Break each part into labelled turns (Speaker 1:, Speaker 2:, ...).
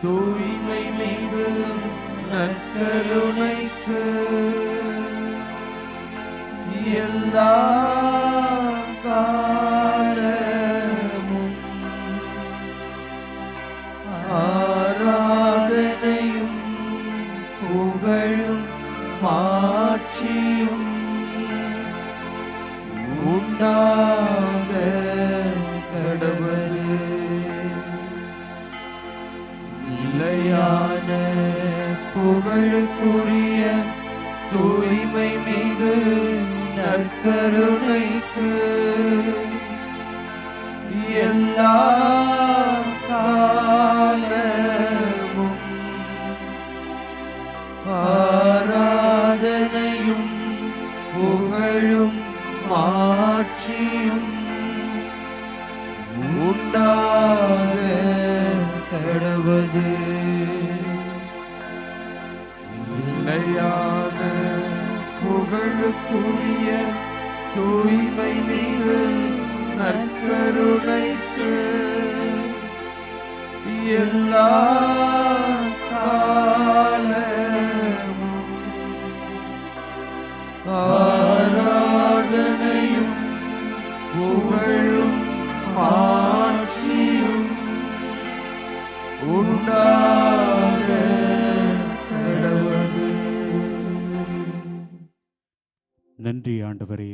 Speaker 1: தூய்மை மிகு நற்கருணைக்கு எல்லா காலமும் ஆராதனையும் புகழும் மாட்சியும் உண்டாக கடவுளே. நிலையான புகழுக்குரிய தூய்மை மிகு நற்கருணைக்கு எல்லா காலமும் ஆராதனையும் புகழும் மாட்சியும் உண்டாக கடவுளே. நிலையான புகழுக்குரிய தூய்மை மிகு நற்கருணைக்கு எல்லா காலமும் ஆராதனையும் புகழும் ஆட்சியும் உண்டாக கடவுளே.
Speaker 2: நன்றி ஆண்டவரே,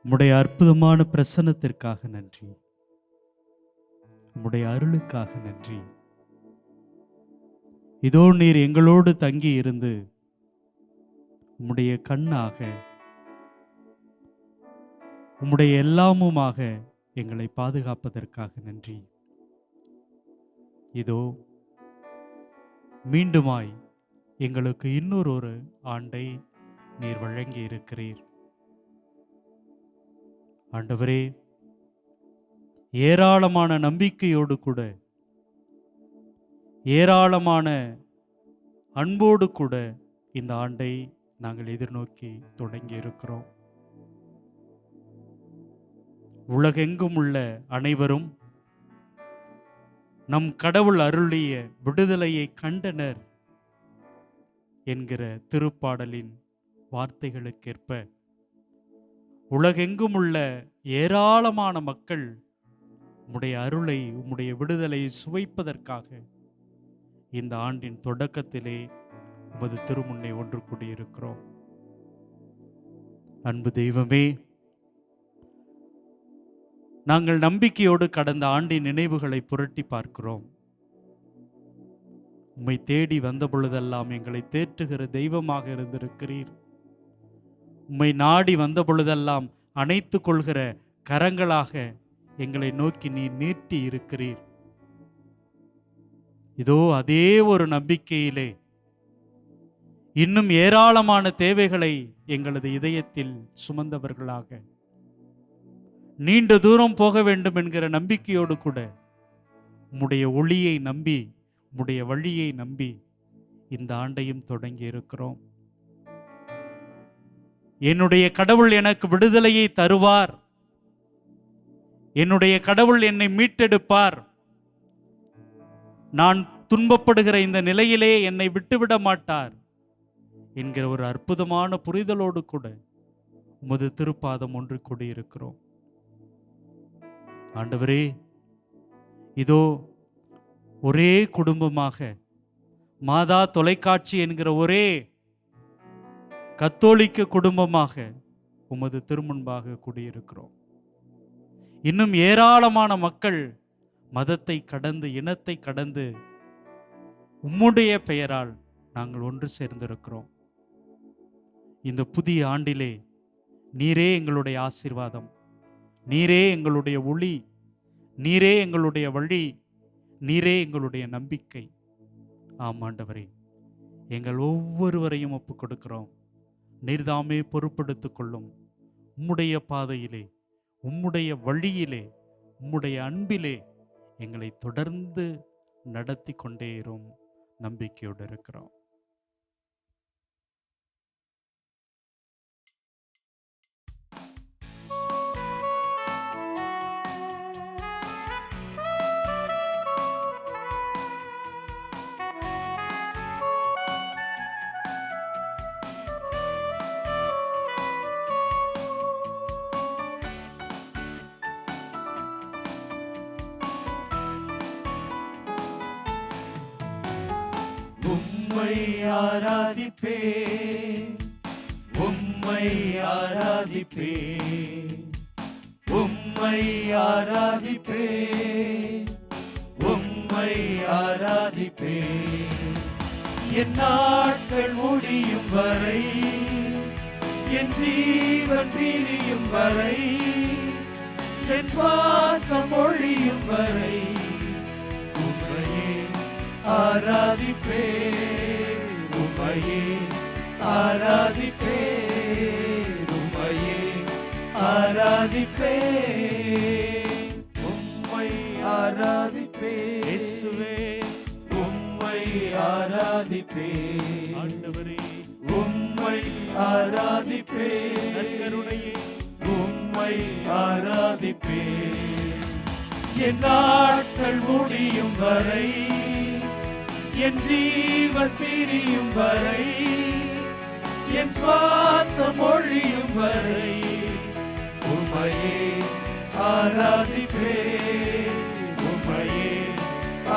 Speaker 2: உம்முடைய அற்புதமான பிரசன்னத்திற்காக நன்றி, உம்முடைய அருளுக்காக நன்றி. இதோ நீர் எங்களோடு தங்கி இருந்து உம்முடைய கண்ணாக உம்முடைய எல்லாமுமாக எங்களை பாதுகாப்பதற்காக நன்றி. இதோ மீண்டுமாய் எங்களுக்கு இன்னொரு ஆண்டை நீர் வழங்கி இருக்கிறீர். ஆண்டவரே, ஏராளமான நம்பிக்கையோடு கூட, ஏராளமான அன்போடு கூட இந்த ஆண்டை நாங்கள் எதிர்நோக்கி தொடங்கி இருக்கிறோம். உலகெங்கும் உள்ள அனைவரும் நம் கடவுள் அருளிய விடுதலையை கண்டனர் என்கிற திருப்பாடலின் வார்த்தைகளுக்கேற்ப உலகெங்கும் உள்ள ஏராளமான மக்கள் உம்முடைய அருளை, உம்முடைய விடுதலையை சுவைப்பதற்காக இந்த ஆண்டின் தொடக்கத்திலே உமது திருமுன்னே ஒன்று கூடியிருக்கிறோம். அன்பு தெய்வமே, நாங்கள் நம்பிக்கையோடு கடந்த ஆண்டின் நினைவுகளை புரட்டி பார்க்கிறோம். உம்மை தேடி வந்த பொழுதெல்லாம் எங்களை தேற்றுகிற தெய்வமாக இருந்திருக்கிறீர். உம்மை நாடி வந்த பொழுதெல்லாம் அணைத்து கொள்கிற கரங்களாக எங்களை நோக்கி நீர் நீட்டி இருக்கிறீர். இதோ அதே ஒரு நம்பிக்கையிலே இன்னும் ஏராளமான தேவைகளை எங்களது இதயத்தில் சுமந்தவர்களாக, நீண்ட தூரம் போக வேண்டும் என்கிற நம்பிக்கையோடு கூட உம்முடைய ஒளியை நம்பி, உம்முடைய வழியை நம்பி இந்த ஆண்டையும் தொடங்கி இருக்கிறோம். என்னுடைய கடவுள் எனக்கு விடுதலையை தருவார், என்னுடைய கடவுள் என்னை மீட்டெடுப்பார், நான் துன்பப்படுகிற இந்த நிலையிலே என்னை விட்டுவிட மாட்டார் என்கிற ஒரு அற்புதமான புரிதலோடு கூட உமது திருப்பாதம் ஒன்று கூடியிருக்கிறோம். ஆண்டவரே, இதோ ஒரே குடும்பமாக மாதா தொலைக்காட்சி என்கிற ஒரே கத்தோலிக்க குடும்பமாக உமது திருமுன்பாக கூடியிருக்கிறோம். இன்னும் ஏராளமான மக்கள் மதத்தை கடந்து, இனத்தை கடந்து உம்முடைய பெயரால் நாங்கள் ஒன்று சேர்ந்திருக்கிறோம். இந்த புதிய ஆண்டிலே நீரே எங்களுடைய ஆசீர்வாதம், நீரே எங்களுடைய ஒளி, நீரே எங்களுடைய வழி, நீரே எங்களுடைய நம்பிக்கை. ஆம் ஆண்டவரே, எங்கள் ஒவ்வொருவரையும் ஒப்புக் கொடுக்கிறோம். நீர்தாமே பொறுப்பெடுத்துக் கொள்ளும். உம்முடைய பாதையிலே, உம்முடைய வழியிலே, உம்முடைய அன்பிலே எங்களை தொடர்ந்து நடத்தி கொண்டே இரும். நம்பிக்கையோடு இருக்கிறோம்.
Speaker 1: உம்மை ஆராதிப்பே, உம்மை ஆராதிப்பே, உம்மை ஆராதிப்பே, உம்மை ஆராதிப்பே. என் நாட்கள் முடியும் வரை, என் ஜீவன் பிரியும் வரை, என் சுவாசம் ஒழியும் வரை உம்மையே ஆராதிப்பே, உம்மையே ஆராதிப்பே, உம்மையே ஆராதிப்பே, உம்மை ஆராதிப்பே இயேசுவே, உம்மை ஆராதிப்பே ஆண்டவரே, உம்மை ஆராதிப்பே கருணையே, உம்மை ஆராதிப்பே. என் நாட்கள் முடியும் வரை, என் ஜீவன் பிரியும் வரை, என் சுவாசம் ஒழியும் வரை உம்மையே ஆராதிப்பே, உம்மையே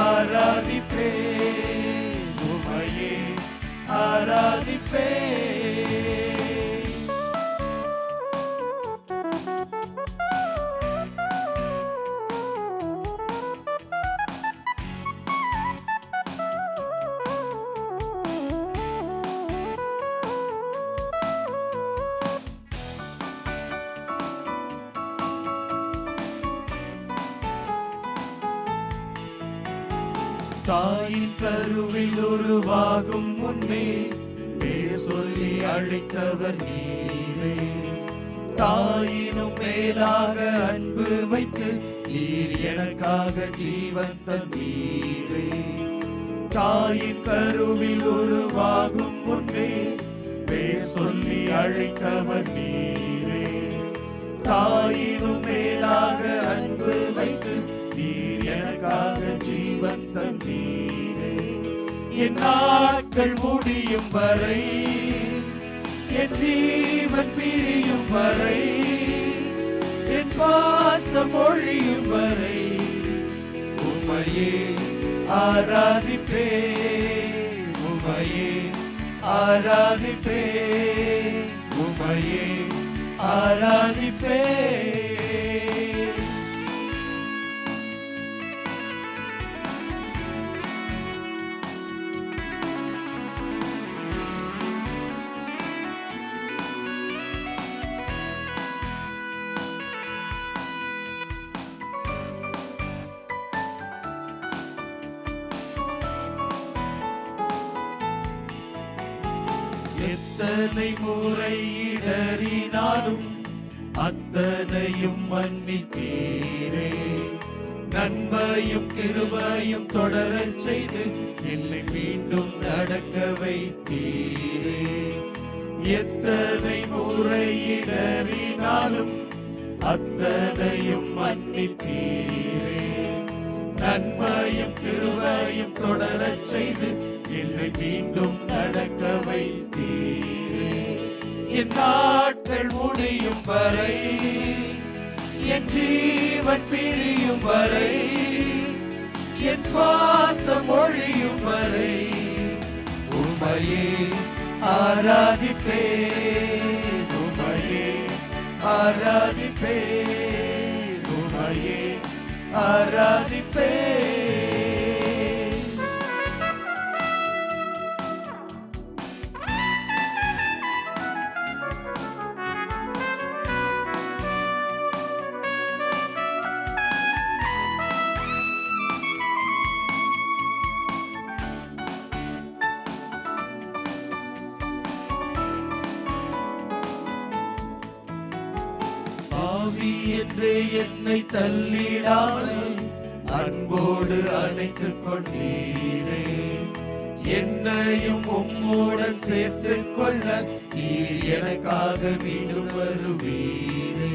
Speaker 1: ஆராதிப்பே, உம்மையே ஆராதிப்பே. தாயின் கருவில் உருவாகும் முன்னே பேர் சொல்லி அழைத்தவர் நீரே, தாயினும் மேலாக அன்பு வைத்து நீர் எனக்காக ஜீவன் தந்தீரே. தாயின் கருவில் உருவாகும் முன்னே பேர் சொல்லி அழைத்தவர் நீரே, தாயினும் மேலாக அன்பு வைத்து நீர் எனக்காக ஜீவன் தந்தீரே. என் நாட்கள் முடியும் வரை, என் ஜீவன் பிரியும் வரை, என் சுவாசம் ஒழியும் வரை உம்மையே ஆராதிப்பே, உம்மையே ஆராதிப்பே, உம்மையே ஆராதிப்பே. எத்தனை முறை இடறினாலும் அத்தனையும் மன்னித்தீரே, நன்மையும் கிருபையும் தொடரச் செய்து என்னை மீண்டும் நடக்க வைத்தீரே. எத்தனை முறை இடறினாலும் அத்தனையும் மன்னித்தீரே, நன்மையும் கிருபையும் தொடரச் செய்து என்னை மீண்டும் நடக்க வைத்தீரே. என் நாட்கள் முடியும் வரை, என் ஜீவன் பிரியும் வரை, என் சுவாசம் ஒழியும் வரை உம்மையே ஆராதிப்பே, உம்மையே ஆராதிப்பே, உம்மையே ஆராதிப்பே. பாவி என்றே என்னை தள்ளிடாமல் அன்போடு அணைத்துக் கொண்டீரே, என்னையும் உம்மோடன் சேர்த்துக் கொள்ள நீர் எனக்காக மீண்டும் வருவீரே.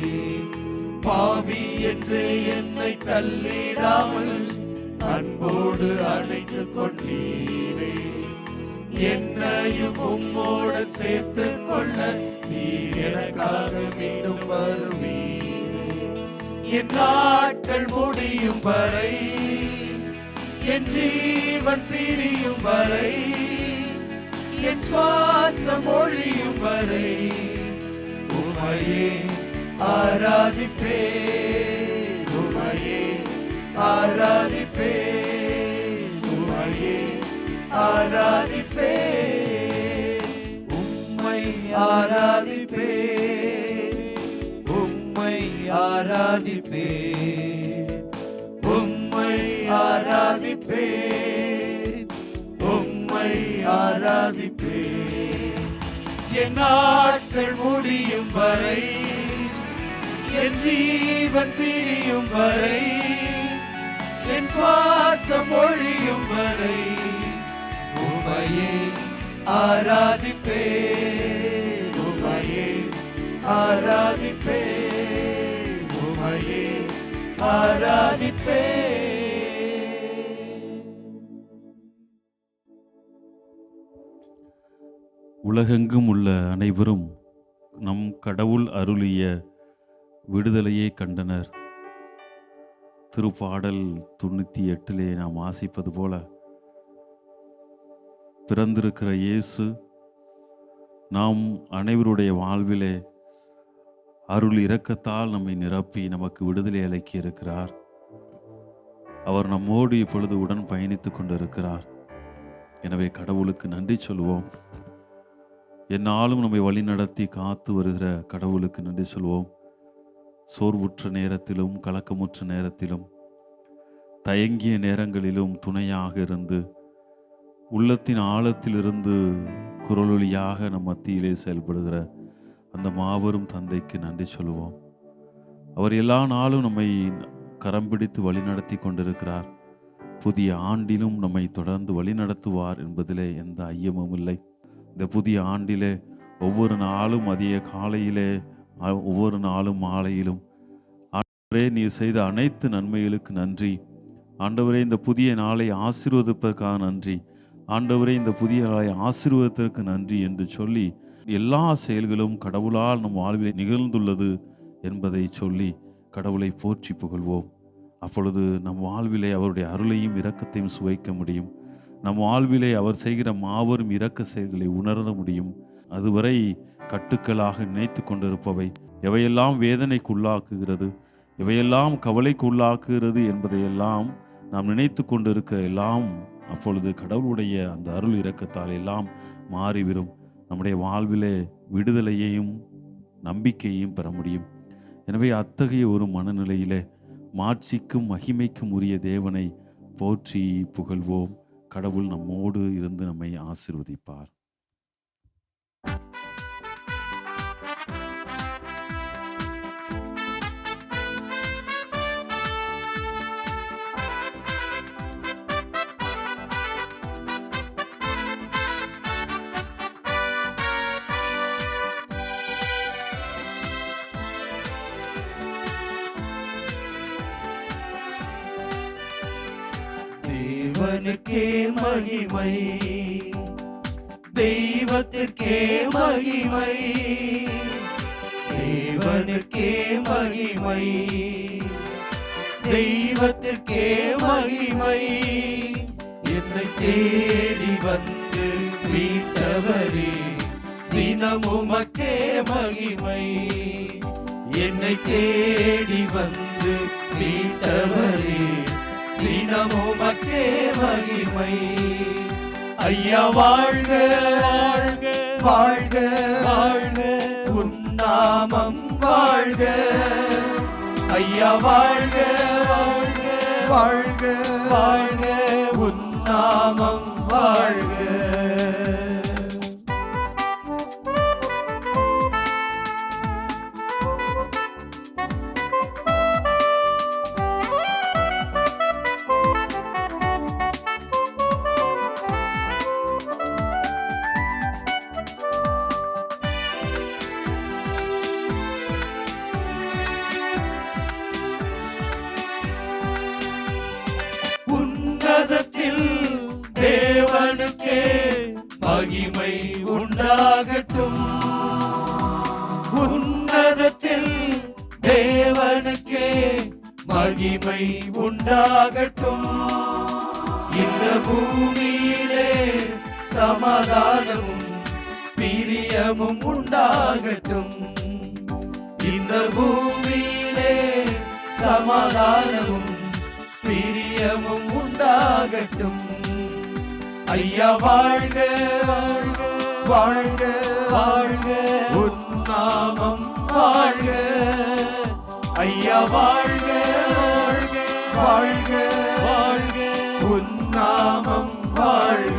Speaker 1: பாவி என்றே என்னை தள்ளிடாமல் அன்போடு அணைத்துக் கொண்டீரே, என்னையும் உம்மோடன் சேர்த்துக் கொள்ள நீர் எனக்காக மீண்டும் வருவீரே. என் நாட்கள் முடியும் வரை, என் ஜீவன் பிரியும் வரை, என் சுவாசம் ஒழியும் வரை உம்மையே ஆராதிப்பேன், உம்மையே ஆராதிப்பேன், உம்மையே ஆராதிப்பேன், உம்மை ஆராதிப்பேன், உம்மை ஆராதிப்பேன், உம்மை ஆராதிப்பேன், உம்மை ஆராதிப்பேன். என் நாட்கள் முடியும் வரை, என் ஜீவன் பிரியும் வரை, என் சுவாசம் ஒழியும் வரை உம்மையே ஆராதிப்பேன், உம்மையே ஆராதிப்பேன், உம்மையே ஆராதிப்பேன்.
Speaker 3: உலகெங்கும் உள்ள அனைவரும் நம் கடவுள் அருளிய விடுதலையை கண்டனர். திருப்பாடல் 98 நாம் வாசிப்பது போல, பிறந்திருக்கிற இயேசு நாம் அனைவருடைய வாழ்விலே அருள் இரக்கத்தால் நம்மை நிரப்பி நமக்கு விடுதலை அளிக்க இருக்கிறார். அவர் நம்மோடு இப்பொழுது உடன் பயணித்துக் கொண்டிருக்கிறார். எனவே கடவுளுக்கு நன்றி சொல்வோம். எந்நாளும் நம்மை வழி நடத்தி காத்து வருகிற கடவுளுக்கு நன்றி சொல்வோம். சோர்வுற்ற நேரத்திலும் கலக்கமுற்ற நேரத்திலும் தயங்கிய நேரங்களிலும் துணையாக இருந்து உள்ளத்தின் ஆழத்திலிருந்து குரலொலியாக நம் மத்தியிலே செயல்படுகிற அந்த மாபெரும் தந்தைக்கு நன்றி சொல்லுவோம். அவர் எல்லா நாளும் நம்மை கரம் பிடித்து வழிநடத்தி கொண்டிருக்கிறார். புதிய ஆண்டிலும் நம்மை தொடர்ந்து வழிநடத்துவார் என்பதிலே எந்த ஐயமும் இல்லை. இந்த புதிய ஆண்டிலே ஒவ்வொரு நாளும் மதிய காலையிலே, ஒவ்வொரு நாளும் மாலையிலும், ஆண்டவரே நீர் செய்த அனைத்து நன்மைகளுக்கு நன்றி, ஆண்டவரே இந்த புதிய நாளை ஆசீர்வதிப்பதற்காக நன்றி, ஆண்டவரே இந்த புதிய நாளை ஆசீர்வதிப்பதற்கு நன்றி என்று சொல்லி எல்லா செயல்களும் கடவுளால் நம் வாழ்வில் நிகழ்ந்துள்ளது என்பதை சொல்லி கடவுளை போற்றி புகழ்வோம். அப்பொழுது நம் வாழ்விலே அவருடைய அருளையும் இரக்கத்தையும் சுவைக்க முடியும். நம் வாழ்விலே அவர் செய்கிற மாபெரும் இரக்க செயல்களை உணர முடியும். அதுவரை கட்டுக்களாக நினைத்து கொண்டிருப்பவை, எவையெல்லாம் வேதனைக்கு உள்ளாக்குகிறது, எவையெல்லாம் கவலைக்கு உள்ளாக்குகிறது என்பதையெல்லாம் நாம் நினைத்து கொண்டிருக்க எல்லாம் அப்பொழுது கடவுளுடைய அந்த அருள் இரக்கத்தால் எல்லாம் மாறிவிடும். நம்முடைய வாழ்விலே விடுதலையையும் நம்பிக்கையையும் பெற முடியும். எனவே அத்தகைய ஒரு மனநிலையிலே மாட்சிக்கும் மகிமைக்கும் உரிய தேவனை போற்றி புகழ்வோம். கடவுள் நம்மோடு இருந்து நம்மை ஆசீர்வதிப்பார்.
Speaker 1: தேவனுக்கே மகிமை, தெய்வத்திற்கே மகிமை, தேவனுக்கே மகிமை, தெய்வத்திற்கே மகிமை. என்னை தேடி வந்து மீட்டவரே தினமுமக்கே மகிமை, என்னை தேடி வந்து மீட்டவரே தினமுமக்கே மகிமை. ஐயா வாழ்க வாழ்க வாழ்க வாழ்க, உன் நாமம் வாழ்க. ஐயா வாழ்க வாழ்க வாழ்க வாழ்க, உன் நாமம் வாழ்க. உன்னதத்தில் தேவனுக்கே மகிமை உண்டாகட்டும், உன்னதத்தில் தேவனுக்கே மகிமை உண்டாகட்டும். இந்த பூமியிலே சமாதானமும் பிரியமும் உண்டாகட்டும். இந்த பூமியிலே சமாதானமும் பிரியமும் உண்டாகட்டும். ஐயா வாழ்க வாழ்க வாழ்க, உன் நாமம் வாழ்க. ஐயா வாழ்க வாழ்க வாழ்க வாழ்க, உன் நாமம் வாழ்க.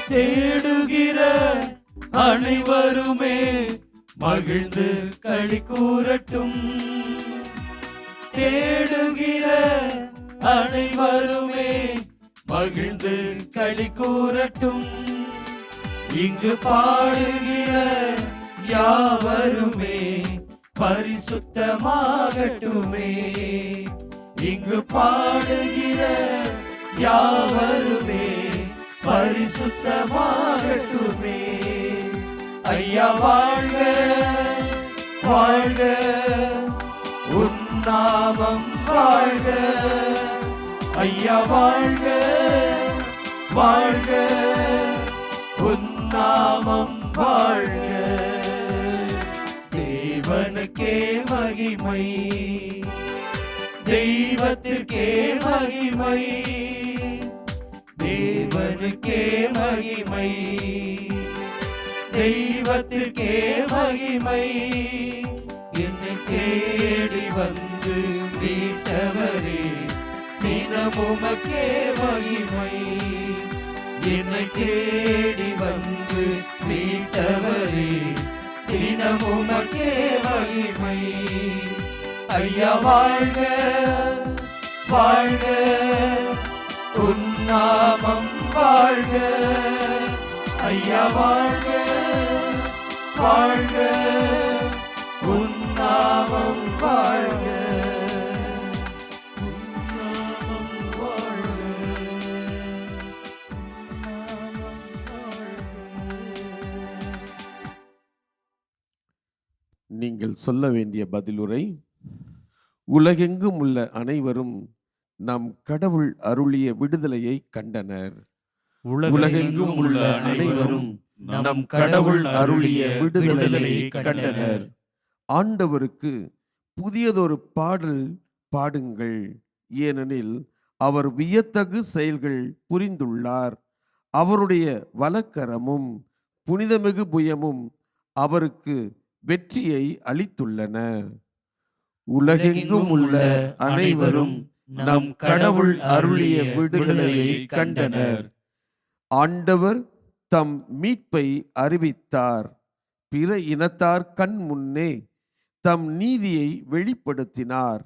Speaker 1: தேடுகிற அனைவருமே மகிழ்ந்து களி கூறட்டும். தேடுகிற அனைவருமே மகிழ்ந்து களி கூறட்டும். இங்கு பாடுகிற யாவருமே பரிசுத்தமாகட்டுமே. இங்கு பாடுகிற யாவருமே பரிசுத்தமாகட்டுமே. ஐயா வாழ்க வாழ்க, உன் நாமம் வாழ்க. ஐயா வாழ்க வாழ்க, உன் நாமம் வாழ்க. தேவனுக்கே மகிமை, தெய்வத்திற்கே மகிமை. தேவனுக்கே மகிமை, தெய்வத்திற்கே மகிமை. என்னை தேடி வந்து மீட்டவரே, தினமுமக்கே மகிமை. என்னை தேடி வந்து மீட்டவரே, தினமுமக்கே மகிமை. ஐயா வாழ்க வாழ்க, உன் நாமம் வாழ்க. ஐயா வாழ்க வாழ்க, உன் நாமம் வாழ்க. உன் நாமம் வாழ்க, உன் நாமம் வாழ்க.
Speaker 4: நீங்கள் சொல்ல வேண்டிய பதிலுரை: உலகெங்கும் உள்ள அனைவரும் நம் கடவுள் அருளிய விடுதலையை கண்டனர். உலகெங்கும் உள்ள அனைவரும் நம் கடவுள் அருளிய விடுதலையை கண்டனர். ஆண்டவருக்கு புதியதொரு பாடல் பாடுங்கள், ஏனெனில் அவர் வியத்தகு செயல்கள் புரிந்துள்ளார். அவருடைய வலக்கரமும் புனிதமிகு புயமும் அவருக்கு வெற்றியை அளித்துள்ளன. உலகெங்கும் உள்ள அனைவரும் நம் கடவுள் அருளிய விடுதலையை கண்டனர். ஆண்டவர் தம் மீட்பை அறிவித்தார். பிற இனத்தார் கண் முன்னே தம் நீதியை வெளிப்படுத்தினார்.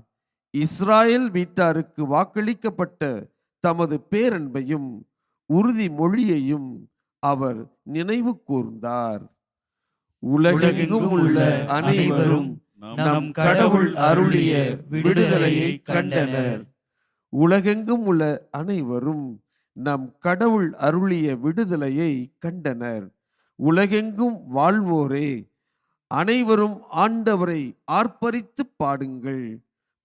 Speaker 4: இஸ்ராயேல் வீட்டாருக்கு வாக்களிக்கப்பட்ட தமது பேரன்பையும் உறுதிமொழியையும் அவர் நினைவு கூர்ந்தார். உலகெங்கும் உள்ள அனைவரும் நம் கடவுள் அருளிய விடுதலையை கண்டனர். உலகெங்கும் உள்ள அனைவரும் நம் கடவுள் அருளிய விடுதலையை கண்டனர். உலகெங்கும் வாழ்வோரே, அனைவரும் ஆண்டவரை ஆர்ப்பரித்து பாடுங்கள்,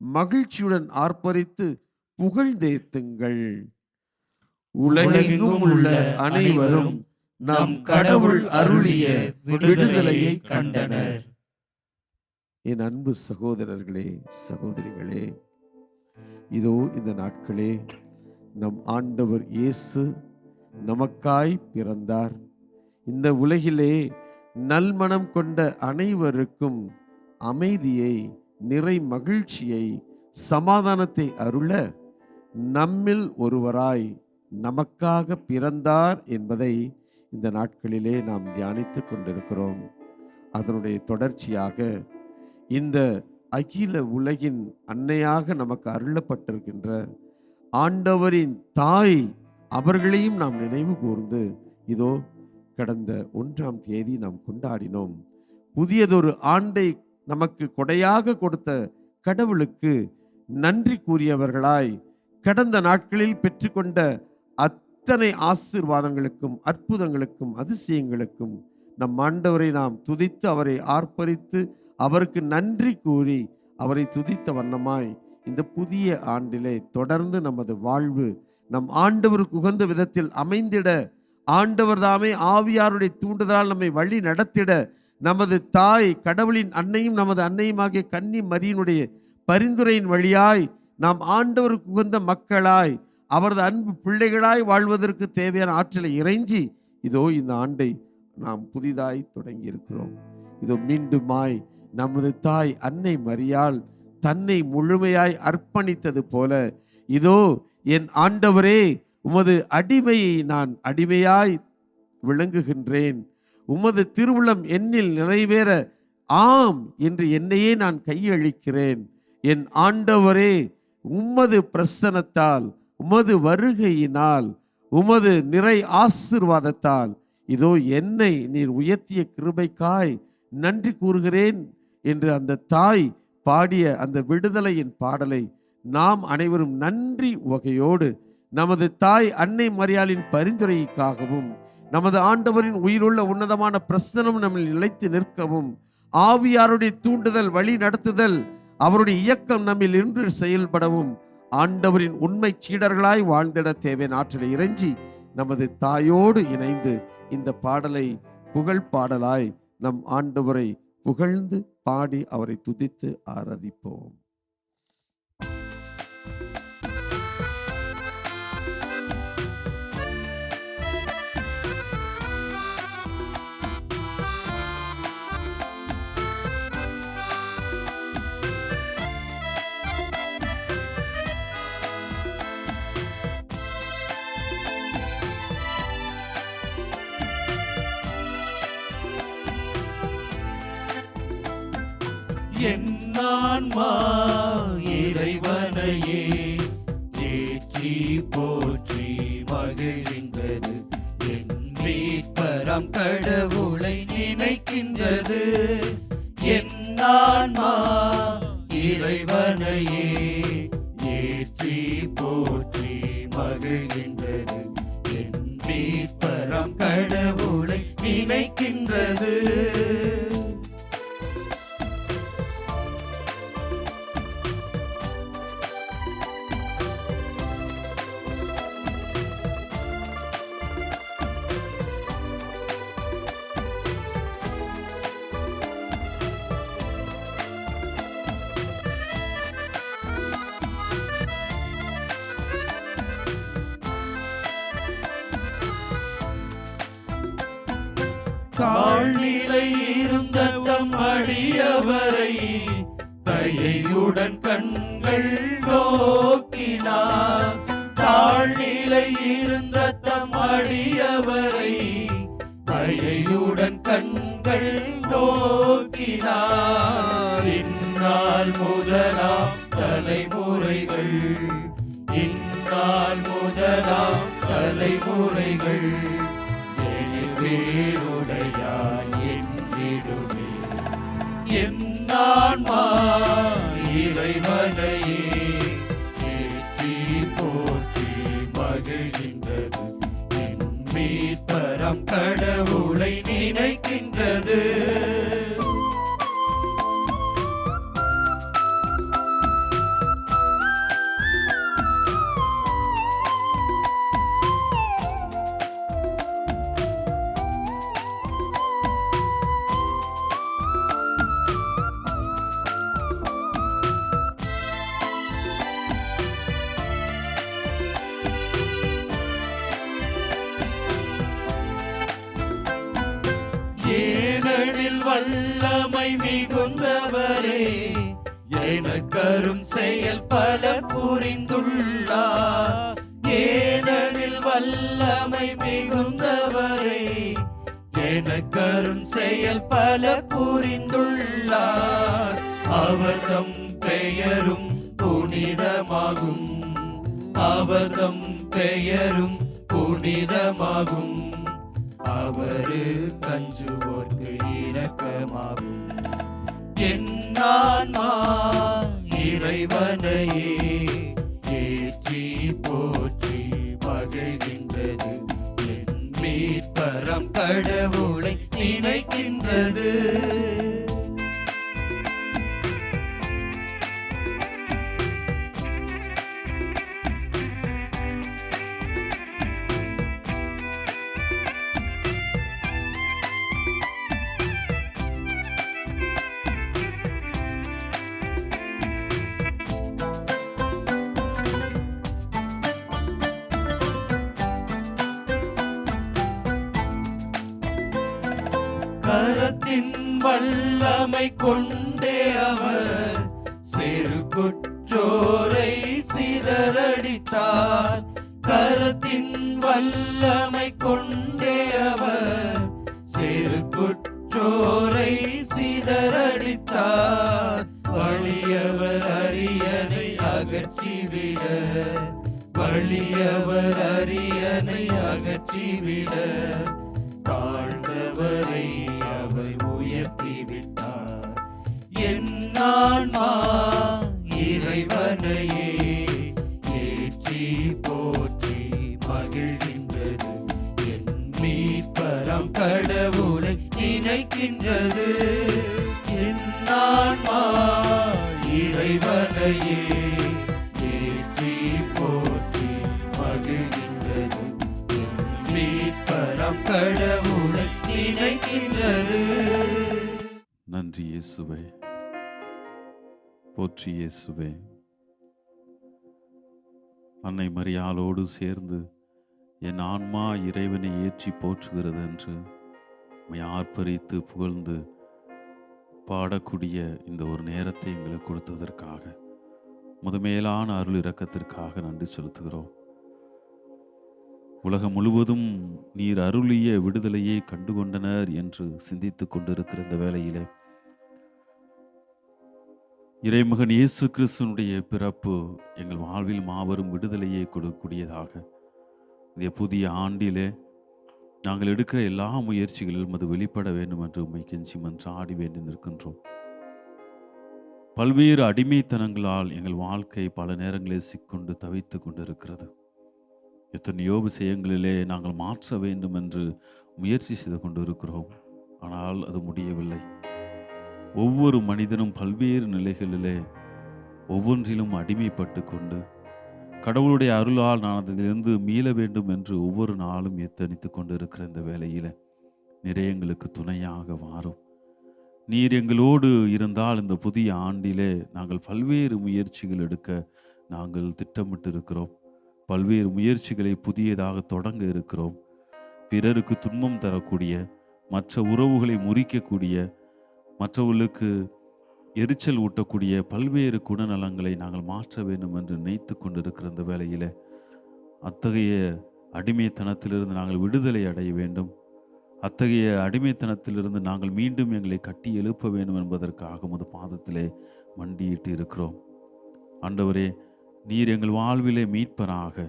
Speaker 4: மகிழ்ச்சியுடன் ஆர்ப்பரித்து புகழ்ந்தேத்துங்கள். உலகெங்கும் உள்ள அனைவரும் நம் கடவுள் அருளிய விடுதலையை கண்டனர். என் அன்பு சகோதரர்களே, சகோதரிகளே, இதோ இந்த நாட்களே நம் ஆண்டவர் இயேசு நமக்காய் பிறந்தார். இந்த உலகிலே நல்மனம் கொண்ட அனைவருக்கும் அமைதியை, நிறை மகிழ்ச்சியை, சமாதானத்தை அருள நம்மில் ஒருவராய் நமக்காக பிறந்தார் என்பதை இந்த நாட்களிலே நாம் தியானித்து கொண்டிருக்கிறோம். அதனுடைய தொடர்ச்சியாக இந்த அகில உலகின் அன்னையாக நமக்கு அருளப்பட்டிருக்கின்ற ஆண்டவரின் தாய் அவர்களையும் நாம் நினைவு கூர்ந்து இதோ கடந்த 1ஆம் தேதி நாம் கொண்டாடினோம். புதியதொரு ஆண்டை நமக்கு கொடையாக கொடுத்த கடவுளுக்கு நன்றி கூறியவர்களாய் கடந்த நாட்களில் பெற்றுக்கொண்ட அத்தனை ஆசீர்வாதங்களுக்கும் அற்புதங்களுக்கும் அதிசயங்களுக்கும் நம் ஆண்டவரை நாம் துதித்து அவரை ஆர்ப்பரித்து அவருக்கு நன்றி கூறி அவரை துதித்த வண்ணமாய் இந்த புதிய ஆண்டிலே தொடர்ந்து நமது வாழ்வு நம் ஆண்டவருக்கு உகந்த விதத்தில் அமைந்திட, ஆண்டவர் தாமே ஆவியாருடைய தூண்டுதலால் நம்மை வழி நடத்திட, நமது தாய் கடவுளின் அன்னையும் நமது அன்னையுமாகிய கன்னி மரியினுடைய பரிந்துரையின் வழியாய் நாம் ஆண்டவருக்கு உகந்த மக்களாய் அவரது அன்பு பிள்ளைகளாய் வாழ்வதற்கு தேவையான ஆற்றலை இறைஞ்சி இதோ இந்த ஆண்டை நாம் புதிதாய் தொடங்கி இருக்கிறோம். இதோ மீண்டுமாய் நமது தாய் அன்னை மரியாள் தன்னை முழுமையாய் அர்ப்பணித்தது போல, இதோ என் ஆண்டவரே, உமது அடிமையை நான் அடிமையாய் விளங்குகின்றேன், உமது திருவுளம் என்னில் நிறைவேற ஆம் என்று என்னையே நான் கையளிக்கிறேன். என் ஆண்டவரே, உமது பிரசன்னத்தால், உமது வருகையினால், உமது நிறை ஆசீர்வாதத்தால் இதோ என்னை நீர் உயர்த்திய கிருபைக்காய் நன்றி கூறுகிறேன் என்று அந்த தாய் பாடிய அந்த விடுதலையின் பாடலை நாம் அனைவரும் நன்றி வகையோடு நமது தாய் அன்னை மரியாளின் பரிந்துரைக்காகவும் நமது ஆண்டவரின் உயிருள்ள உன்னதமான பிரசனம் நம்மில் நிலைத்து நிற்கவும் ஆவியாருடைய தூண்டுதல் வழி நடத்துதல் அவருடைய இயக்கம் நம்மில் இன்று செயல்படவும் ஆண்டவரின் உண்மை சீடர்களாய் வாழ்ந்திட தேவையான ஆற்றலை இறைஞ்சி நமது தாயோடு இணைந்து இந்த பாடலை புகழ் பாடலாய் நம் ஆண்டவரை புகழ்ந்து பாடி அவரை துதித்து ஆராதிப்போம்.
Speaker 1: என் ஆன்மா இறைவனையே ஏற்றி போற்றி மகிழ்கின்றது, என் மீட்பராம் கடவுளை நினைக்கின்றது. என் ஆன்மா இறைவனையே ஏற்றி போற்றி மகிழ்கின்றது, என் மீட்பராம் கடவுளை நினைக்கின்றது. தாழ்நிலை இருந்த தம் அடியவரை தயையுடன் கண்கள் நோக்கினார். தாழ்நிலை இருந்த தம் அடியவரை தயையுடன் கண்கள் நோக்கினார். இந்நாள் முதலாம் தலைமுறைகள், இந்நாள் முதலாம் தலைமுறைகள் வேறுடையான் என்றிடுமே. என் ஆன்மா இறைவனையே ஏற்றி போற்றி மகிழ்கின்றது, என் மீட்பராம் கடவுளை நினைக்கின்றது. ஏனெனில் வல்லமை மிகுந்தவரே எனக்கரும் செயல் பல புரிந்துள்ளார். ஏனெனில் வல்லமை மிகுந்தவரே எனக்கரும் செயல் பல புரிந்துள்ளார். அவர்தம் பெயரும் புனிதமாகும், அவர்தம் பெயரும் புனிதமாகும். அவரு கஞ்சுவோர்க்கு இரக்கமாகும். என் ஆன்மா இறைவனையே ஏற்றி போற்றி மகிழ்கின்றது. என் மீட்பரம் கடவுளை நினைக்கின்றது. கரத்தின் வல்லமை கொண்டே அவர் சிறு குற்றோரை சிதறடித்தார். கரத்தின் வல்லமை கொண்டே அவர் சிறு குற்றோரை சிதறடித்தார். வலியவர் அரியணை அகற்றிவிட, வலியவர் அரியணை அகற்றிவிட, தாழ்ந்தவரை அவர் உயர்த்திவிட்டார். என் ஆன்மா இறைவனையே ஏற்றி போற்றி மகிழ்கின்றது. என் மீட்பரம் கடவுளை நினைக்கின்றது. என் ஆன்மா இறைவனையே ஏற்றி போற்றி மகிழ்கின்றது. என் மீட்பரம் கடவுளை நினைக்கின்றது.
Speaker 3: நன்றி இயேசுவே, போற்றி இயேசுவே. அன்னை மரியாளோடு சேர்ந்து என் ஆன்மா இறைவனை ஏற்றி போற்றுகிறது என்று உம்மை ஆர்ப்பரித்து புகழ்ந்து பாடக்கூடிய இந்த ஒரு நேரத்தை எங்களுக்கு கொடுத்ததற்காக, முதமேலான அருள் இரக்கத்திற்காக நன்றி செலுத்துகிறோம். உலகம் முழுவதும் நீர் அருளிய விடுதலையை கண்டுகொண்டனர் என்று சிந்தித்துக் கொண்டிருக்கிற இந்த வேளையிலே இறைமகன் இயேசு கிறிஸ்துனுடைய பிறப்பு எங்கள் வாழ்வில் மாபெரும் விடுதலையை கொடுக்கக்கூடியதாக இந்த புதிய ஆண்டிலே நாங்கள் எடுக்கிற எல்லா முயற்சிகளிலும் அது வெளிப்பட வேண்டும் என்று உம்மை கெஞ்சி மன்றாடி வேண்டி நிற்கின்றோம். பல்வேறு அடிமைத்தனங்களால் எங்கள் வாழ்க்கை பல நேரங்களில் சிக்கொண்டு தவித்து கொண்டிருக்கிறது. எத்தனையோ விஷயங்களிலே நாங்கள் மாற்ற வேண்டும் என்று முயற்சி செய்து கொண்டிருக்கிறோம். ஆனால் அது முடியவில்லை. ஒவ்வொரு மனிதனும் பல்வேறு நிலைகளிலே ஒவ்வொன்றிலும் அடிமைப்பட்டு கொண்டு கடவுளுடைய அருளால் நான் அதிலிருந்து மீள வேண்டும் என்று ஒவ்வொரு நாளும் எத்தனித்து கொண்டு இருக்கிற இந்த வேளையில் நிறைய எங்களுக்கு துணையாக வாரும். நீர் எங்களோடு இருந்தால் இந்த புதிய ஆண்டிலே நாங்கள் பல்வேறு முயற்சிகள் எடுக்க நாங்கள் திட்டமிட்டு இருக்கிறோம். பல்வேறு முயற்சிகளை புதியதாக தொடங்க இருக்கிறோம். பிறருக்கு துன்பம் தரக்கூடிய, மற்ற உறவுகளை முறிக்கக்கூடிய, மற்றவர்களுக்கு எரிச்சல் ஊட்டக்கூடிய பல்வேறு குணநலங்களை நாங்கள் மாற்ற வேண்டும் என்று நினைத்து கொண்டிருக்கிற இந்த வேளையில் அத்தகைய அடிமைத்தனத்திலிருந்து நாங்கள் விடுதலை அடைய வேண்டும். அத்தகைய அடிமைத்தனத்திலிருந்து நாங்கள் மீண்டும் எங்களை கட்டி எழுப்ப வேண்டும் என்பதற்காக உமது பாதத்திலே மண்டியிட்டு இருக்கிறோம். ஆண்டவரே, நீர் எங்கள் வாழ்விலே மீட்பராக,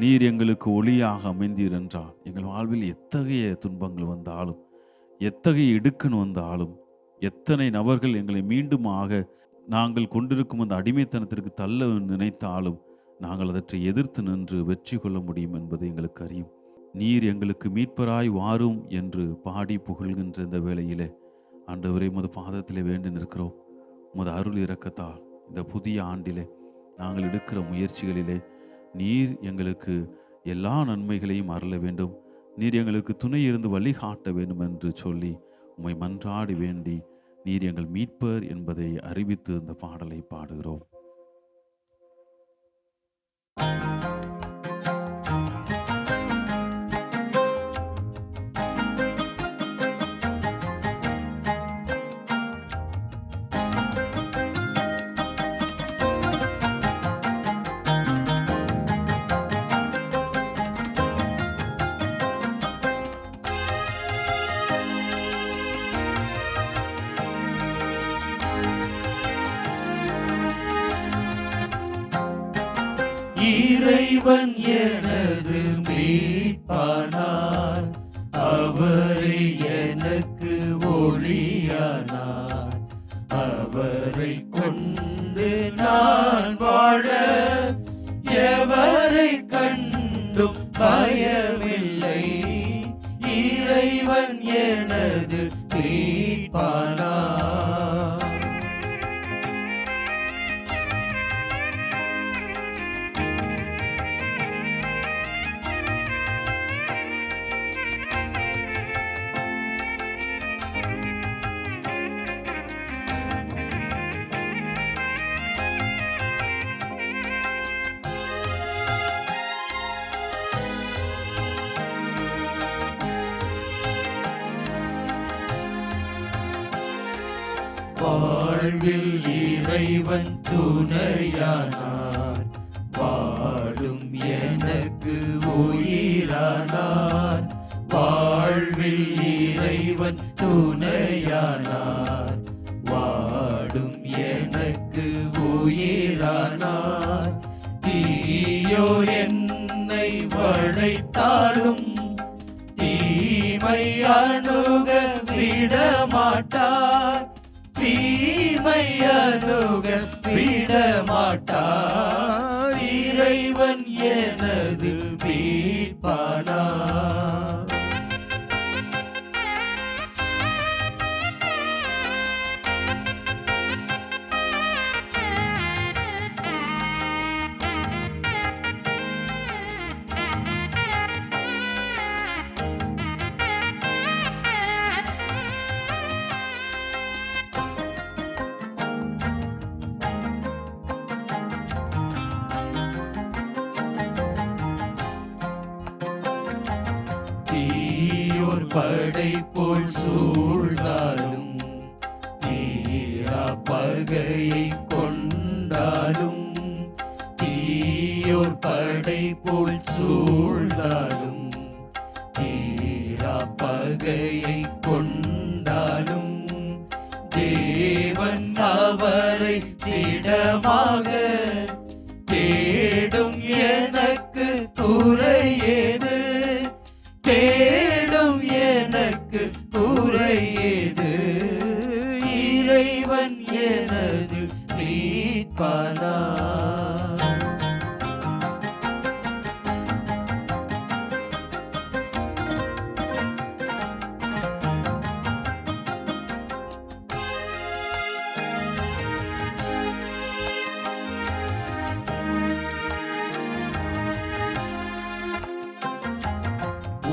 Speaker 3: நீர் எங்களுக்கு ஒளியாக அமைந்தீர் என்றால் எங்கள் வாழ்வில் எத்தகைய துன்பங்கள் வந்தாலும், எத்தகைய இடுக்கண் வந்தாலும், எத்தனை நபர்கள் எங்களை மீண்டுமாக நாங்கள் கொண்டிருக்கும் அந்த அடிமைத்தனத்திற்கு தள்ள நினைத்தாலும் நாங்கள் அதற்றை எதிர்த்து நின்று வெற்றி கொள்ள முடியும் என்பது எங்களுக்கு அறியும். நீர் எங்களுக்கு மீட்பராய் வாரும் என்று பாடி புகழ்கின்ற இந்த வேளையிலே ஆண்டவரே, உமது பாதத்திலே வேண்டி நிற்கிறோம். உமது அருள் இரக்கத்தால் இந்த புதிய ஆண்டிலே நாங்கள் எடுக்கிற முயற்சிகளிலே நீர் எங்களுக்கு எல்லா நன்மைகளையும் அருள வேண்டும். நீர் எங்களுக்கு துணை இருந்து வழிகாட்ட வேண்டும் என்று சொல்லி உம்மை மன்றாடி வேண்டி நீர் எங்கள் மீட்பர் என்பதை அறிவித்து இந்த பாடலை பாடுகிறோம்.
Speaker 1: இறைவன் எனது மீட்பானார், அவர் ஒளியானார். அவரை கொண்டு நான் வாழ எவரை கண்டும் பயமில்லை. இறைவன் எனது மீட்பானார். வாழ்வில் இறைவன் துணையானார். வாழும் எனக்கு உயிரானார். வாழ்வில் இறைவன் துணையானார். வாழும் எனக்கு உயிரானார். தீயோர் என்னை வளைத்தாலும் தீமை அணுக விடமாட்டார். தீமை அணுக விடமாட்டார். இறைவன் எனது மீட்பானார். தீயோர் படை போல் சூழ்ந்தாலும் தீரா பகையை கொண்டாலும். தீயோர் படை போல் சூழ்ந்தாலும் தீரா பகையை கொண்டாலும். தேவன் அவரை திடமாக தேடும் எனக்கு குறையேது. தேடும் எனக்கு குறையேது. இறைவன் எனது மீட்பானார்.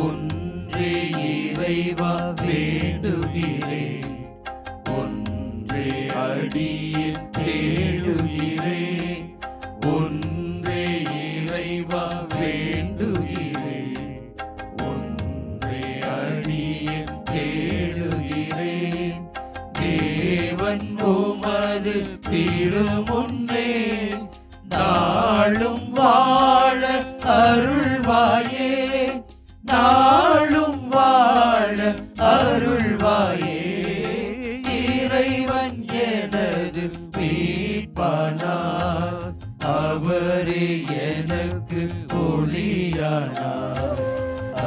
Speaker 1: ஒன்றே இறைவா வேண்டுகிறேன். ஒன்றே அடியில் தேடுகிறேன். ஒன்றே இறைவா வேண்டுகிறேன். ஒன்றே அடியில் தேடுகிறேன். தேவன் உமது திருமுன்னே நாளும் வாழ அருள்வாயே. நாளும் வாழ அருள்வாயே. இறைவன் எனது மீட்பானார். அவரே எனக்கு ஒளியானார்.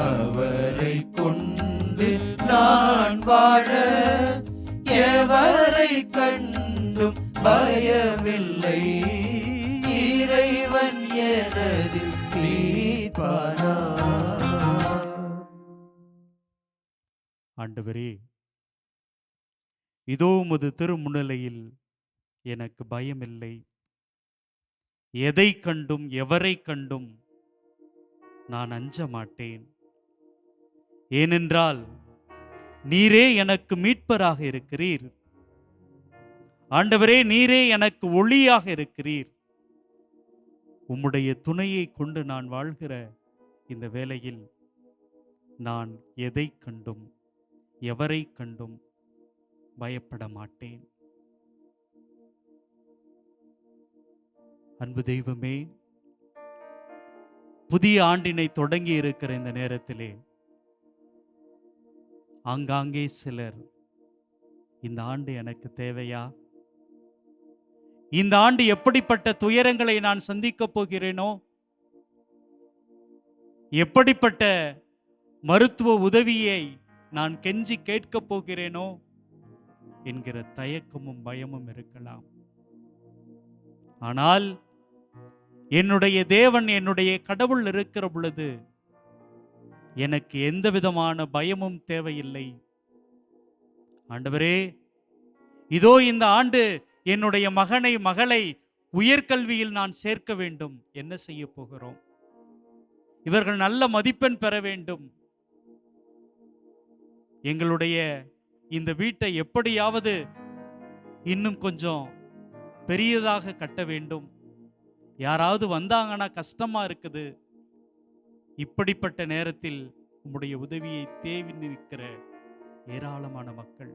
Speaker 1: அவரை கொண்டு நான் வாழ எவரை கண்டும் பயமில்லை. இறைவன் எனது மீட்பானார்.
Speaker 2: ஆண்டவரே, இதோ உமது திருமுன்னிலையில் எனக்கு பயமில்லை. எதை கண்டும் எவரை கண்டும் நான் அஞ்ச மாட்டேன். ஏனென்றால் நீரே எனக்கு மீட்பராக இருக்கிறீர். ஆண்டவரே, நீரே எனக்கு ஒளியாக இருக்கிறீர். உம்முடைய துணையை கொண்டு நான் வாழ்கிற இந்த வேளையில் நான் எதை கண்டும் எவரை கண்டும் பயப்பட மாட்டேன். அன்பு தெய்வமே, புதிய ஆண்டினை தொடங்கி இருக்கிற இந்த நேரத்திலே ஆங்காங்கே சிலர் இந்த ஆண்டு எனக்கு தேவையா, இந்த ஆண்டு எப்படிப்பட்ட துயரங்களை நான் சந்திக்கப் போகிறேனோ, எப்படிப்பட்ட மருத்துவ உதவியை நான் கெஞ்சி கேட்கப் போகிறேனோ, என்கிற தயக்கமும் பயமும் இருக்கலாம். ஆனால் என்னுடைய தேவன், என்னுடைய கடவுள் இருக்கிற பொழுது எனக்கு எந்த விதமான பயமும் தேவையில்லை. ஆண்டவரே, இதோ இந்த ஆண்டு என்னுடைய மகனை மகளை உயர்கல்வியில் நான் சேர்க்க வேண்டும். என்ன செய்ய போகிறோம்? இவர்கள் நல்ல மதிப்பெண் பெற வேண்டும். எங்களுடைய இந்த வீட்டை எப்படியாவது இன்னும் கொஞ்சம் பெரியதாக கட்ட வேண்டும். யாராவது வந்தாங்கன்னா கஷ்டமா இருக்குது. இப்படிப்பட்ட நேரத்தில் உம்முடைய உதவியை தேவி நிற்கிற ஏராளமான மக்கள்,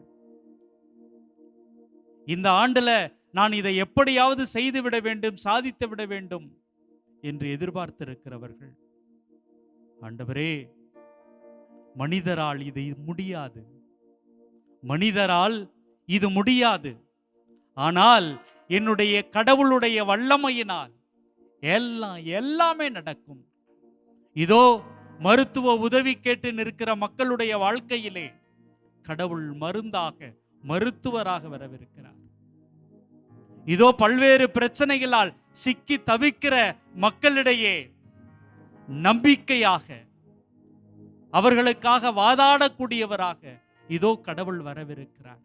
Speaker 2: இந்த ஆண்டுல நான் இதை எப்படியாவது செய்துவிட வேண்டும், சாதித்து விட வேண்டும் என்று எதிர்பார்த்திருக்கிறவர்கள், ஆண்டவரே, மனிதரால் இது முடியாது, மனிதரால் இது முடியாது. ஆனால் என்னுடைய கடவுளுடைய வல்லமையினால் எல்லாமே நடக்கும். இதோ மருத்துவ உதவி கேட்டு நிற்கிற மக்களுடைய வாழ்க்கையிலே கடவுள் மருந்தாக, மருத்துவராக வரவிருக்கிறார். இதோ பல்வேறு பிரச்சனைகளால் சிக்கி தவிக்கிற மக்களிடையே நம்பிக்கையாக, அவர்களுக்காக வாதாடக்கூடியவராக இதோ கடவுள் வரவிருக்கிறார்.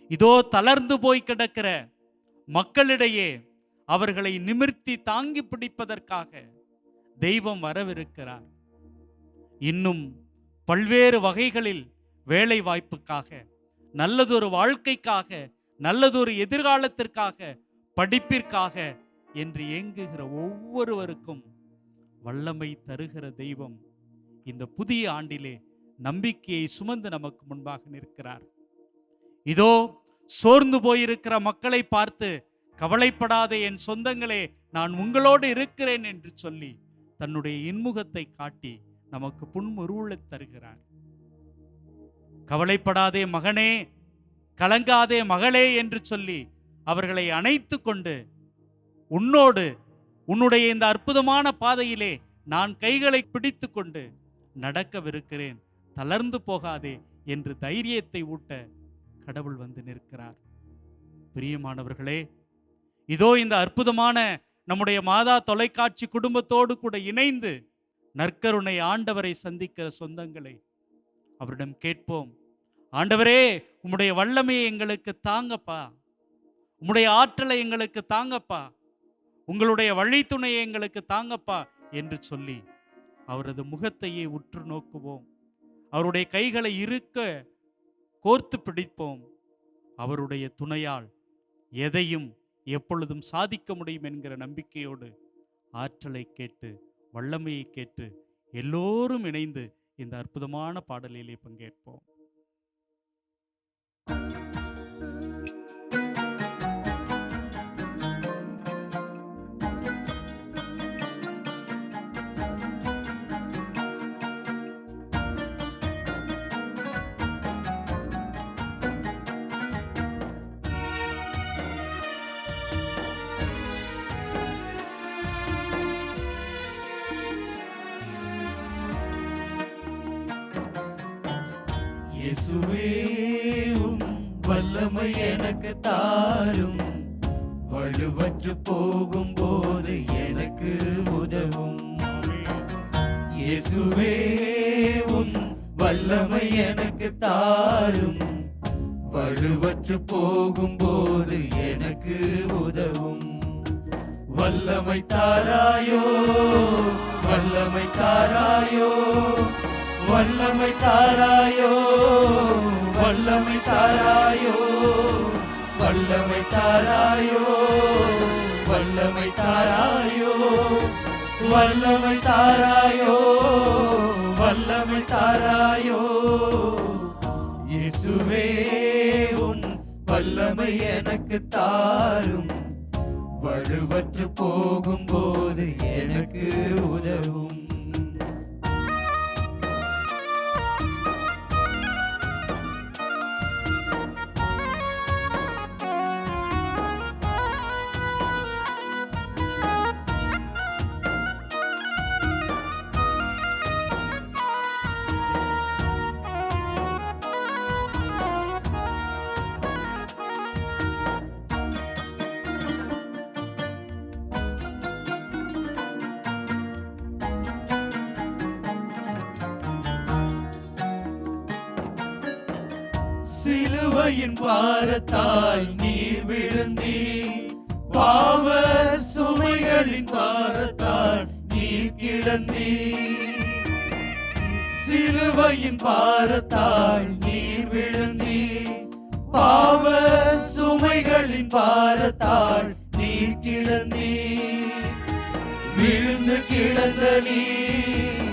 Speaker 2: இதோ தளர்ந்து போய் கிடக்கிற மக்களிடையே அவர்களை நிமிர்த்தி தாங்கி பிடிப்பதற்காக தெய்வம் வரவிருக்கிறார். இன்னும் பல்வேறு வகைகளில் வேலை வாய்ப்புக்காக, நல்லதொரு வாழ்க்கைக்காக, நல்லதொரு எதிர்காலத்திற்காக, படிப்பிற்காக என்று ஏங்குகிற ஒவ்வொருவருக்கும் வல்லமை தருகிற தெய்வம் இந்த புதிய ஆண்டிலே நம்பிக்கையை சுமந்து நமக்கு முன்பாக நிற்கிறார். இதோ சோர்ந்து போயிருக்கிற மக்களை பார்த்து, கவலைப்படாத என் சொந்தங்களே, நான் உங்களோடு இருக்கிறேன் என்று சொல்லி தன்னுடைய இன்முகத்தை காட்டி நமக்கு புன்முறுவலை தருகிறார். கவலைப்படாதே மகனே, கலங்காதே மகளே என்று சொல்லி அவர்களை அணைத்து கொண்டு, உன்னோடு உன்னுடைய இந்த அற்புதமான பாதையிலே நான் கைகளை பிடித்து கொண்டு நடக்கவிருக்கிறேன், தளர்ந்து போகாதே என்று தைரியத்தை ஊட்ட கடவுள் வந்து நிற்கிறார். பிரியமானவர்களே, இதோ இந்த அற்புதமான நம்முடைய மாதா தொலைக்காட்சி குடும்பத்தோடு கூட இணைந்து நற்கருணை ஆண்டவரை சந்திக்கிற சொந்தங்களை அவரிடம் கேட்போம். ஆண்டவரே, உம்முடைய வல்லமையை எங்களுக்கு தாங்கப்பா, உம்முடைய ஆற்றலை எங்களுக்கு தாங்கப்பா, உங்களுடைய வழித்துணையை எங்களுக்கு தாங்கப்பா என்று சொல்லி அவரது முகத்தையே உற்று நோக்குவோம். அவருடைய கைகளை இருக்க கோர்த்து பிடிப்போம். அவருடைய துணையால் எதையும் எப்பொழுதும் சாதிக்க முடியும் என்கிற நம்பிக்கையோடு ஆற்றலை கேட்டு, வல்லமையை கேட்டு எல்லோரும் இணைந்து இந்த அற்புதமான பாடலிலே பங்கேற்போம்.
Speaker 1: இயேசுவே, உம் வல்லமை எனக்கு தாரும், வலுவற்று போகும்போது எனக்கு உதவும். இயேசுவே, உம் வல்லமை எனக்கு தாரும், வலுவற்று போகும்போது எனக்கு உதவும். வல்லமை தாராயோ, வல்லமை தாராயோ, வல்லமை தாராயோ, வல்லமை தாராயோ, வல்லமை தாராயோ, வல்லமை தாராயோ, வல்லமை தாராயோ, வல்லமை தாராயோ. இயேசுவே, உன் வல்லமை எனக்கு தாரும், வலுவற்று போகும்போது எனக்கு உதவும். சிலுவையின் பாரத்தால் நீர் விழுந்தீர், பாவ சுமைகளின் பாரத்தால் நீர் கிடந்தீர். சிலுவையின் பாரத்தால் நீர் விழுந்தீர், பாவ சுமைகளின் பாரத்தால் நீர் கிடந்தீர். விழுந்து கிடந்த நீர்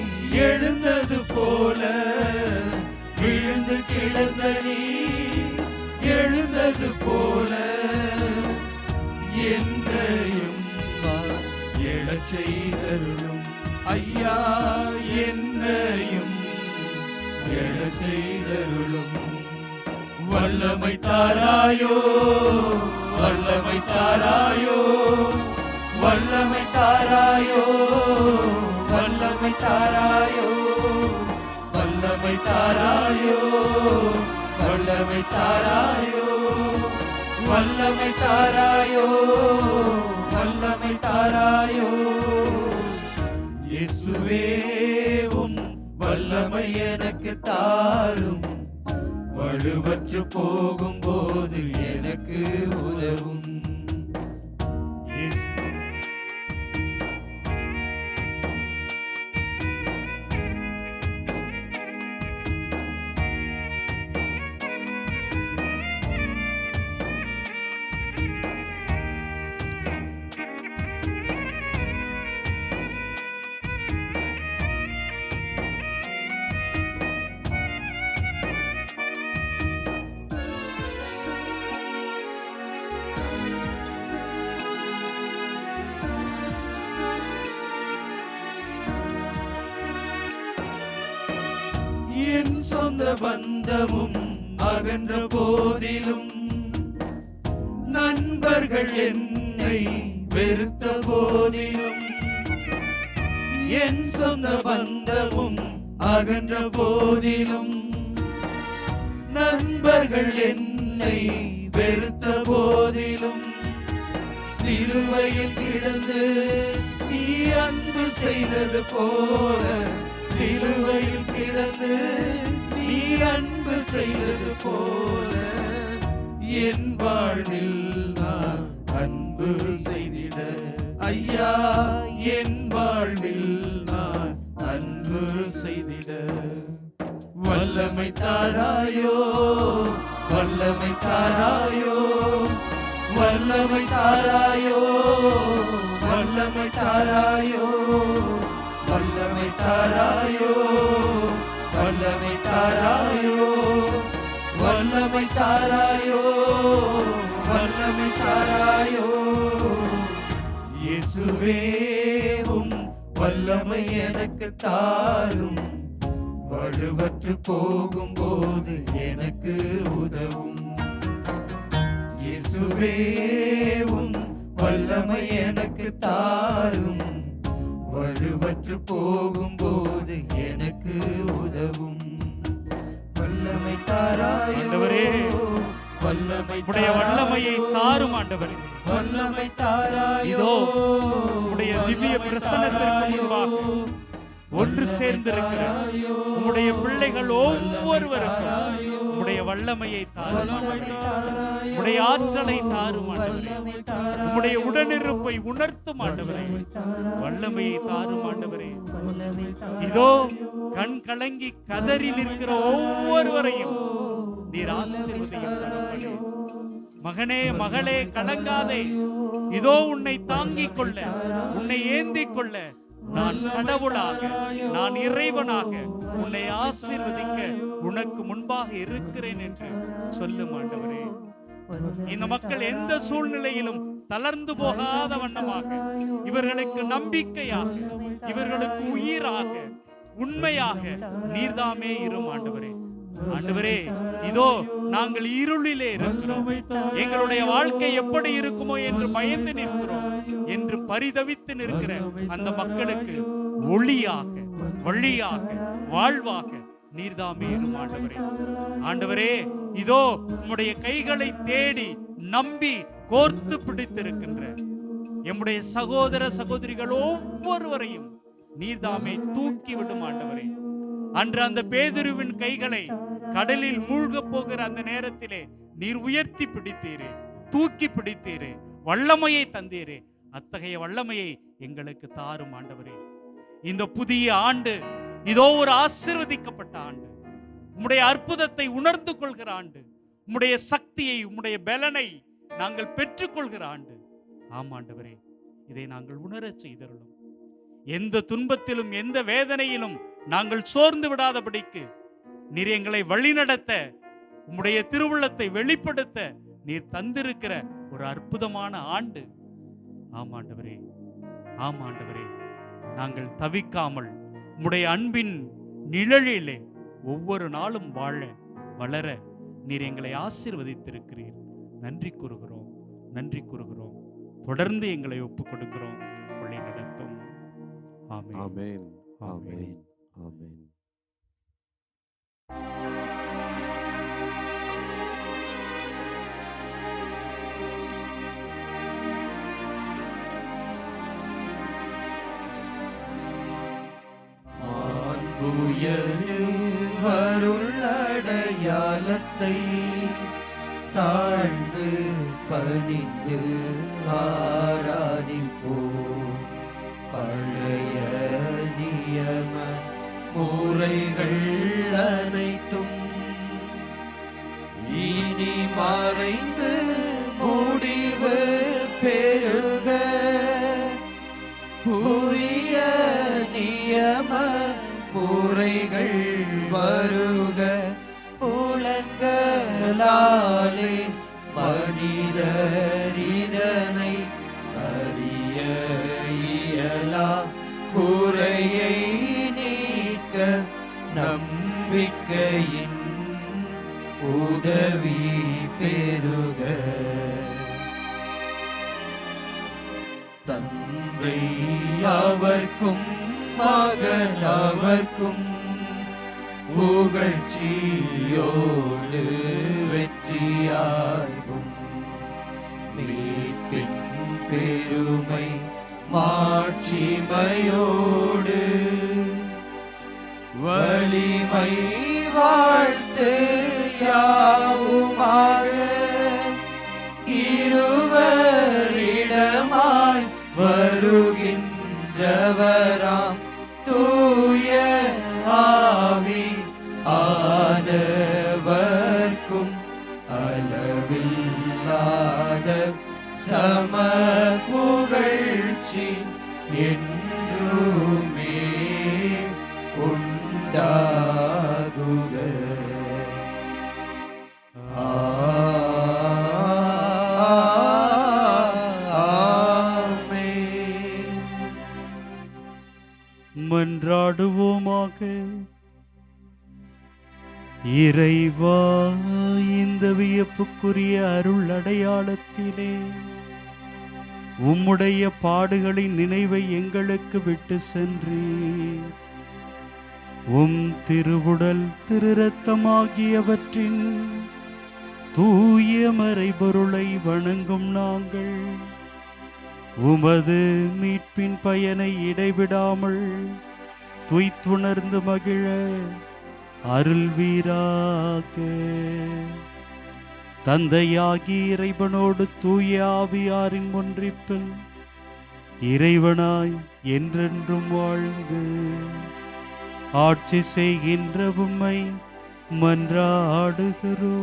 Speaker 1: எழுந்தது போல, விழுந்து கிடந்த நீர் எழுந்தது போல, என்னையும் எழச் செய்தருளும் ஐயா, என்னையும் எழச் செய்தருளும். வல்லமை தாராயோ, வல்லமை தாராயோ, வல்லமை தாராயோ, வல்லமை தாராயோ, வல்லமை தாராயோ, வல்லமை தாராயோ, வல்லமை தாராயோ, வல்லமை தாராயோ. இயேசுவே உம் வல்லமை எனக்கு தாரும், வலுவற்று போகும்போது எனக்கு உதவும். என் சொந்த பந்தமும் அகன்ற போதிலும், நண்பர்கள் என்னை வெறுத்த போதிலும், என் சொந்த பந்தமும் அகன்ற போதிலும், நண்பர்கள் என்னை வெறுத்த போதிலும், சிலுவையில் கிடந்து நீ அன்பு செய்தது போல, சிலுவையில் கிடந்து நீ அன்பு செய்தது போல, என் வாழ்வில் நான் அன்பு செய்திட ஐயா, என் வாழ்வில் நான் அன்பு செய்திட. வல்லமை தாராயோ, வல்லமை தாராயோ, வல்லமை தாராயோ, வல்லமை தாராயோ, வல்லமை தாராயோ, வல்லமை தாராயோ, வல்லமை தாராயோ, வல்லமை தாராயோ. இயேசுவே உம் வல்லமை எனக்கு தாரும், வலுவற்று போகும்போது எனக்கு உதவும். இயேசுவே உம் வல்லமை எனக்கு தாரும், வலுவற்று போகும்போது எனக்கு உதவும். வல்லமை தாராயோ,
Speaker 2: ஆண்டவரே,
Speaker 1: வல்லமை
Speaker 2: உடைய வல்லமையை தாரும் ஆண்டவரே.
Speaker 1: வல்லமை தாராயோ,
Speaker 2: இதோ உடைய திவ்ய பிரசன்னத்திற்கு முன்பாக ஒன்று சேர்ந்திருக்கிற உம்முடைய பிள்ளைகள் ஒவ்வொருவருக்கும் உம்முடைய வல்லமையை தாரும் ஆண்டவரே. உம்முடைய ஆற்றலை தாரும் ஆண்டவரே. உம்முடைய உடனிருப்பை உணர்த்தும் ஆண்டவரே. வல்லமையை தாரும் ஆண்டவரே. இதோ கண் கலங்கி கதறி நிற்கிற ஒவ்வொருவரையும் நீர் ஆசீர்வதியும் தகப்பனே. மகனே மகளே கலங்காதே, இதோ உன்னை தாங்கிக் கொள்ள, உன்னை ஏந்திக் கொள்ள நான் கடவுளாக, நான் இறைவனாக உன்னை ஆசீர்வதிக்க உனக்கு முன்பாக இருக்கிறேன் என்று சொல்லும் ஆண்டவரே. இந்த மக்கள் எந்த சூழ்நிலையிலும் தளர்ந்து போகாத வண்ணமாக, இவர்களுக்கு நம்பிக்கையாக, இவர்களுக்கு உயிராக, உண்மையாக நீர்தாமே இரும் ஆண்டவரே. ஆண்டவரே, இதோ நாங்கள் இருளிலே இருக்கிறோம், எங்களுடைய வாழ்க்கை எப்படி இருக்குமோ என்று பயந்து நிற்கிறோம் என்று பரிதவித்து நிற்கிற அந்த மக்களுக்கு ஒளியாக, வழியாக, வாழ்வாக நீர்தாமே இரும் ஆண்டவரே. ஆண்டவரே, இதோ உம்முடைய கைகளை தேடி நம்பி கோர்த்து பிடித்திருக்கின்ற எம்முடைய சகோதர சகோதரிகள் ஒவ்வொருவரையும் நீர்தாமே தூக்கி விடும் ஆண்டவரே. அன்று அந்த பேதுருவின் கைகளை கடலில் மூழ்கப் போகிற அந்த நேரத்திலே நீர் உயர்த்தி பிடித்தீரே, தூக்கி பிடித்தீரே, வல்லமையை தந்தீரே. அத்தகைய வல்லமையை எங்களுக்கு தாரும் ஆண்டவரே. இந்த புதிய ஆண்டு இதோ ஒரு ஆசீர்வதிக்கப்பட்ட ஆண்டு, உம்முடைய அற்புதத்தை உணர்ந்து கொள்கிற ஆண்டு, உம்முடைய சக்தியை, உம்முடைய பலனை நாங்கள் பெற்றுக்கொள்கிற ஆண்டு. ஆமாண்டவரே, இதை நாங்கள் உணரச் செய்தருளும். எந்த துன்பத்திலும் எந்த வேதனையிலும் நாங்கள் சோர்ந்து விடாதபடிக்கு நீர் எங்களை வழிநடத்த, உம்முடைய திருவுள்ளத்தை வெளிப்படுத்த நீர் தந்திருக்கிற ஒரு அற்புதமான ஆண்டு. ஆமாண்டவரே, ஆமாண்டவரே, நாங்கள் தவிக்காமல் உம்முடைய அன்பின் நிழலிலே ஒவ்வொரு நாளும் வாழ வளர நீர் எங்களை ஆசீர்வதித்திருக்கிறீர். நன்றி கூறுகிறோம், நன்றி கூறுகிறோம். தொடர்ந்து எங்களை ஒப்புக் கொடுக்கிறோம், வழி நடத்தும். ஆமென்,
Speaker 4: ஆமென்,
Speaker 2: ஆமென்.
Speaker 4: ஆமென், ஆமென்.
Speaker 1: வருள்ளடையாளத்தை தாழ்ந்து பணிந்து ஆராதிப்போம். பழைய நியம முறைகள் அனைத்தும் இனி மறைந்து முடிவு பெருக புதிய நியம முறைகள் வருக. புலன்களாலே மனிதரிதனை அறிய இயலா குறையை நீக்க நம்பிக்கையின் உதவி பெருக. தந்தை அவர்க்கும் மகன் அவர்க்கும் புகழ்ச்சியோடு வெற்றியாகும். மீட்பின் பெருமை மாட்சிமையோடு வலிமை வாழ்த்து யாவுமாக இருவரிடமாய் வருகின்றவராம் தூய ஆவி ஆனவர்க்கும் அளவில்லாத சம புகழ்ச்சி என்றுமே உண்டாகுக. ஆமென்.
Speaker 2: மன்றாடுவோமாக. இறைவா, இந்த வியப்புக்குரிய அருள் அடையாளத்திலே உம்முடைய பாடுகளின் நினைவை எங்களுக்கு விட்டு சென்றீர். உம் திருவுடல் திருரத்தமாகியவற்றின் தூய மறைபொருளை வணங்கும் நாங்கள் உமது மீட்பின் பயனை இடைவிடாமல் துய்த்துணர்ந்து மகிழ அருள்வீராக. தந்தையாகி இறைவனோடு தூய ஆவியாரின் ஒன்றிப்பில் இறைவனாய் என்றென்றும் வாழ்ந்து ஆட்சி செய்கின்ற உம்மை மன்றாடுகிறோம்.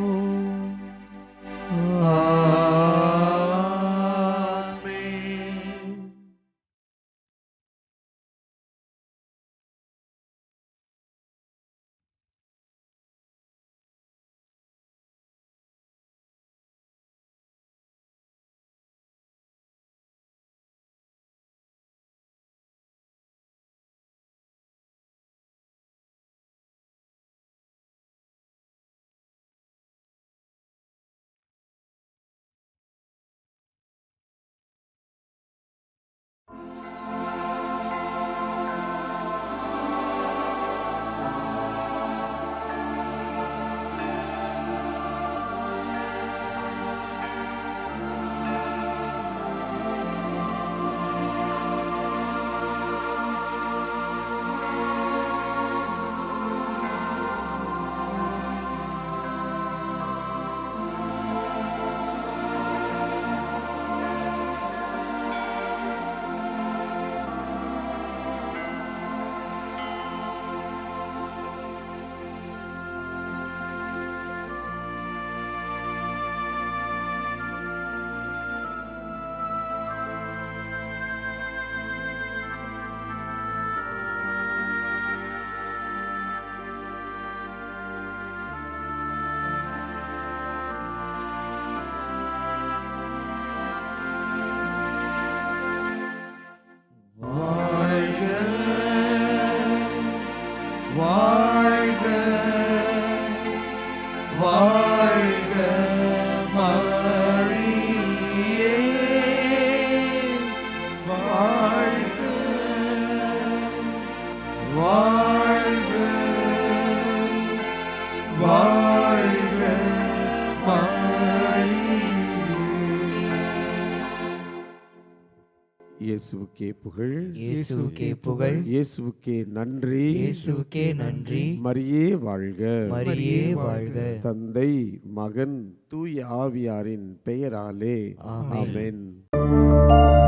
Speaker 4: இயேசுவுக்கே புகழ்,
Speaker 5: இயேசுவுக்கே புகழ்,
Speaker 4: இயேசுவுக்கே நன்றி,
Speaker 5: இயேசுவுக்கே நன்றி.
Speaker 4: மரியே வாழ்க.
Speaker 5: மரியே வாழ்க.
Speaker 4: தந்தை, மகன், தூய ஆவியாரின் பெயராலே
Speaker 5: ஆமென்.
Speaker 4: ஆமென்.